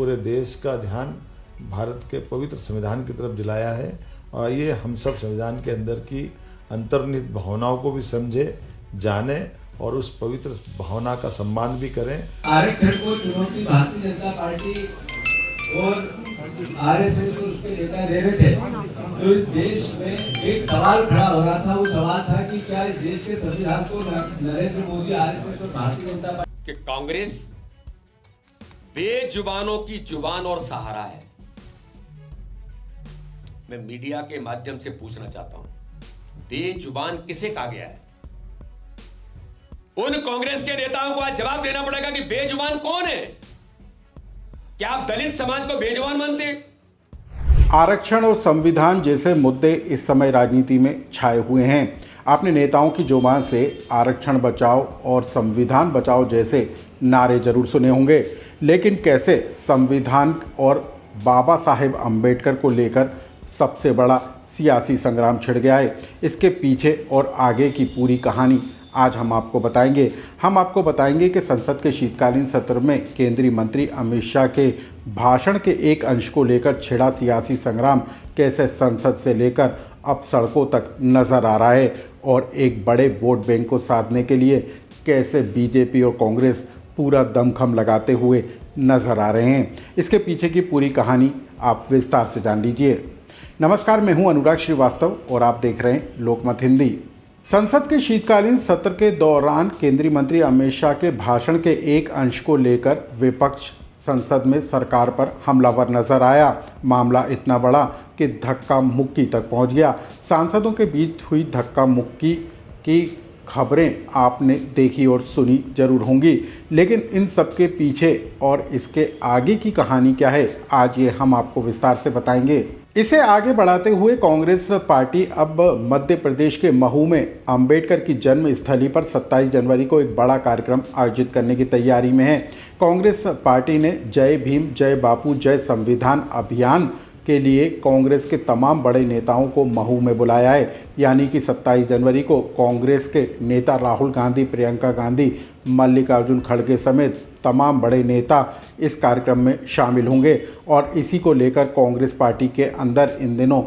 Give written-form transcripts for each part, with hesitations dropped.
पूरे देश का ध्यान भारत के पवित्र संविधान की तरफ दिलाया है। और ये हम सब संविधान के अंदर की अंतर्निहित भावनाओं को भी समझे, जाने और उस पवित्र भावना का सम्मान भी करें। आरक्षण को चुनौती भारतीय जनता पार्टी और आरएसएस को उसके नेता दे रहे थे, तो इस देश में एक सवाल खड़ा हो रहा था। वो सवाल था कि क्या इस देश के संविधान को नरेंद्र मोदी, आरएसएस और भारतीय जनता पार्टी कि कांग्रेस बेजुबानों की जुबान और सहारा है। मैं मीडिया के माध्यम से पूछना चाहता हूं, बेजुबान किसे कहा गया है? उन कांग्रेस के नेताओं को आज जवाब देना पड़ेगा कि बेजुबान कौन है। क्या आप दलित समाज को बेजुबान मानते हैं? आरक्षण और संविधान जैसे मुद्दे इस समय राजनीति में छाए हुए हैं। आपने नेताओं की जुबान से आरक्षण बचाओ और संविधान बचाओ जैसे नारे जरूर सुने होंगे, लेकिन कैसे संविधान और बाबा साहेब अम्बेडकर को लेकर सबसे बड़ा सियासी संग्राम छिड़ गया है, इसके पीछे और आगे की पूरी कहानी आज हम आपको बताएंगे। हम आपको बताएंगे कि संसद के शीतकालीन सत्र में केंद्रीय मंत्री अमित शाह के भाषण के एक अंश को लेकर छिड़ा सियासी संग्राम कैसे संसद से लेकर अब सड़कों तक नजर आ रहा है, और एक बड़े वोट बैंक को साधने के लिए कैसे बीजेपी और कांग्रेस पूरा दमखम लगाते हुए नजर आ रहे हैं। इसके पीछे की पूरी कहानी आप विस्तार से जान लीजिए। नमस्कार, मैं हूं अनुराग श्रीवास्तव और आप देख रहे हैं लोकमत हिंदी। संसद के शीतकालीन सत्र के दौरान केंद्रीय मंत्री अमित शाह के भाषण के एक अंश को लेकर विपक्ष संसद में सरकार पर हमलावर नजर आया। मामला इतना बड़ा कि धक्का मुक्की तक पहुंच गया। सांसदों के बीच हुई धक्का मुक्की की खबरें आपने देखी और सुनी जरूर होंगी, लेकिन इन सब के पीछे और इसके आगे की कहानी क्या है, आज ये हम आपको विस्तार से बताएंगे। इसे आगे बढ़ाते हुए कांग्रेस पार्टी अब मध्य प्रदेश के महू में अंबेडकर की जन्म स्थली पर 27 जनवरी को एक बड़ा कार्यक्रम आयोजित करने की तैयारी में है। कांग्रेस पार्टी ने जय भीम, जय बापू, जय संविधान अभियान के लिए कांग्रेस के तमाम बड़े नेताओं को महू में बुलाया है। यानी कि 27 जनवरी को कांग्रेस के नेता राहुल गांधी, प्रियंका गांधी, मल्लिकार्जुन खड़गे समेत तमाम बड़े नेता इस कार्यक्रम में शामिल होंगे। और इसी को लेकर कांग्रेस पार्टी के अंदर इन दिनों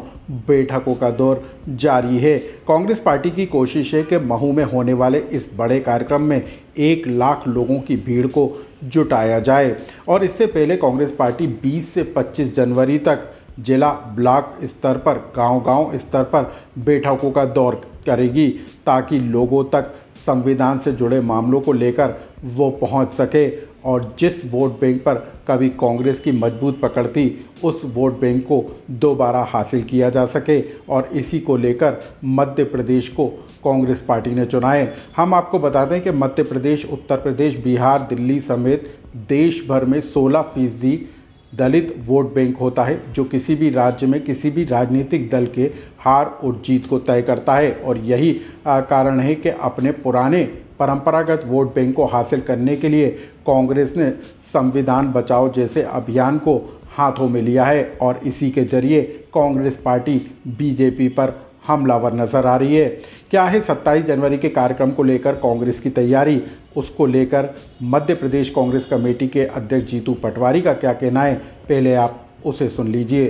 बैठकों का दौर जारी है। कांग्रेस पार्टी की कोशिश है कि महू में होने वाले इस बड़े कार्यक्रम में 1 लाख लोगों की भीड़ को जुटाया जाए। और इससे पहले कांग्रेस पार्टी 20 से 25 जनवरी तक जिला, ब्लॉक स्तर पर, गांव-गांव स्तर पर बैठकों का दौर करेगी, ताकि लोगों तक संविधान से जुड़े मामलों को लेकर वो पहुंच सके और जिस वोट बैंक पर कभी कांग्रेस की मजबूत पकड़ थी, उस वोट बैंक को दोबारा हासिल किया जा सके। और इसी को लेकर मध्य प्रदेश को कांग्रेस पार्टी ने चुना है। हम आपको बता दें कि मध्य प्रदेश, उत्तर प्रदेश, बिहार, दिल्ली समेत देश भर में 16% दलित वोट बैंक होता है, जो किसी भी राज्य में किसी भी राजनीतिक दल के हार और जीत को तय करता है। और यही कारण है कि अपने पुराने परंपरागत वोट बैंक को हासिल करने के लिए कांग्रेस ने संविधान बचाओ जैसे अभियान को हाथों में लिया है, और इसी के जरिए कांग्रेस पार्टी बीजेपी पर हमलावर नजर आ रही है। क्या है 27 जनवरी के कार्यक्रम को लेकर कांग्रेस की तैयारी, उसको लेकर मध्य प्रदेश कांग्रेस कमेटी के अध्यक्ष जीतू पटवारी का क्या कहना है, पहले आप उसे सुन लीजिए।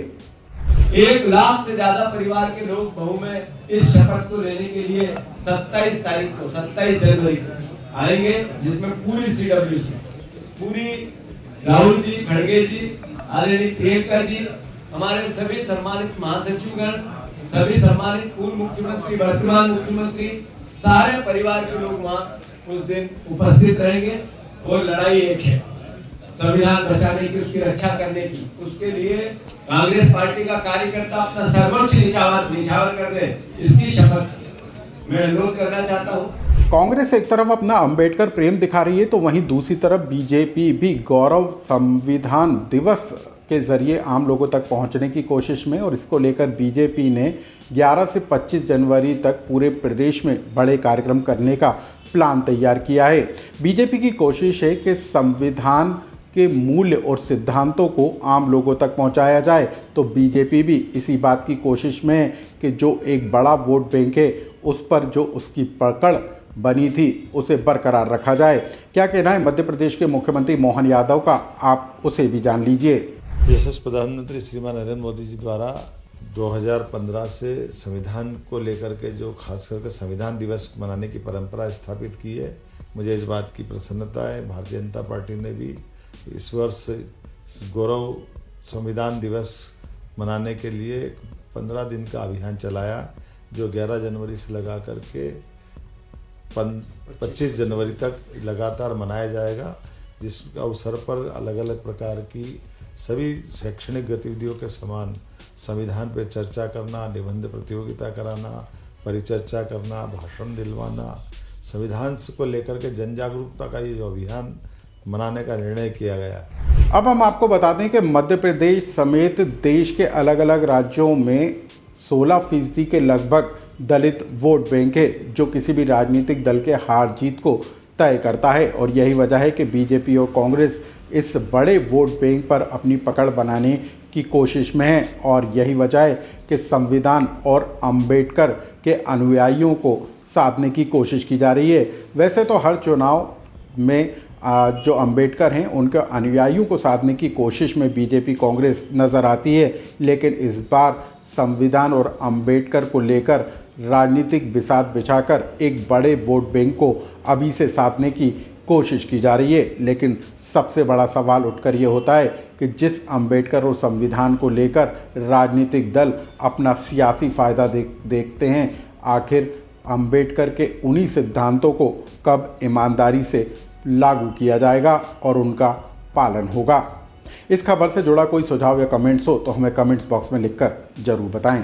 1 लाख से ज्यादा परिवार के लोग महू में इस शपथ को लेने के लिए 27 तारीख को, 27 जनवरी को आएंगे, जिसमें पूरी सीडब्ल्यूसी, पूरी राहुल जी, खड़गे जी, आदरणीय प्रियंका जी, हमारे सभी सम्मानित महासचिवगण, सभी सम्मानित पूर्व मुख्यमंत्री, वर्तमान मुख्यमंत्री, सारे परिवार के लोग वहां उस दिन उपस्थित रहेंगे। और लड़ाई एक है, संविधान बचाने की, उसकी रक्षा करने की। उसके लिए कांग्रेस पार्टी का कार्यकर्ता अपना सर्वोच्च निछावर कर दे, इसकी शपथ मैं अनुरोध करना चाहता हूँ। कांग्रेस एक तरफ अपना अंबेडकर प्रेम दिखा रही है, तो वहीं दूसरी तरफ बीजेपी भी गौरव संविधान दिवस के जरिए आम लोगों तक पहुंचने की कोशिश में। और इसको लेकर बीजेपी ने 11 से 25 जनवरी तक पूरे प्रदेश में बड़े कार्यक्रम करने का प्लान तैयार किया है। बीजेपी की कोशिश है कि संविधान के मूल्य और सिद्धांतों को आम लोगों तक पहुंचाया जाए, तो बीजेपी भी इसी बात की कोशिश में है कि जो एक बड़ा वोट बैंक है, उस पर जो उसकी पकड़ बनी थी उसे बरकरार रखा जाए। क्या कहना है मध्य प्रदेश के मुख्यमंत्री मोहन यादव का, आप उसे भी जान लीजिए। यशस्वी प्रधानमंत्री श्रीमान नरेंद्र मोदी जी द्वारा 2015 से संविधान को लेकर के जो खास करके संविधान दिवस मनाने की परंपरा स्थापित की है, मुझे इस बात की प्रसन्नता है। भारतीय जनता पार्टी ने भी इस वर्ष गौरव संविधान दिवस मनाने के लिए 15 दिन का अभियान चलाया, जो 11 जनवरी से लगा करके 25 जनवरी तक लगातार मनाया जाएगा, जिस अवसर पर अलग अलग प्रकार की सभी शैक्षणिक गतिविधियों के समान संविधान पर चर्चा करना, निबंध प्रतियोगिता कराना, परिचर्चा करना, भाषण दिलवाना, संविधान को लेकर के जन जागरूकता का ये जो अभियान मनाने का निर्णय किया गया। अब हम आपको बता दें कि मध्य प्रदेश समेत देश के अलग अलग राज्यों में 16% के लगभग दलित वोट बैंक है, जो किसी भी राजनीतिक दल के हार जीत को तय करता है। और यही वजह है कि बीजेपी और कांग्रेस इस बड़े वोट बैंक पर अपनी पकड़ बनाने की कोशिश में है। और यही वजह है कि संविधान और अंबेडकर के अनुयायियों को साधने की कोशिश की जा रही है। वैसे तो हर चुनाव में जो अंबेडकर हैं उनके अनुयायियों को साधने की कोशिश में बीजेपी कांग्रेस नज़र आती है, लेकिन इस बार संविधान और अंबेडकर को लेकर राजनीतिक बिसात बिछाकर एक बड़े वोट बैंक को अभी से साधने की कोशिश की जा रही है। लेकिन सबसे बड़ा सवाल उठकर ये होता है कि जिस अंबेडकर और संविधान को लेकर राजनीतिक दल अपना सियासी फ़ायदा देखते हैं, आखिर अंबेडकर के उन्हीं सिद्धांतों को कब ईमानदारी से लागू किया जाएगा और उनका पालन होगा। इस खबर से जुड़ा कोई सुझाव या कमेंट्स हो तो हमें कमेंट्स बॉक्स में लिखकर ज़रूर बताएं।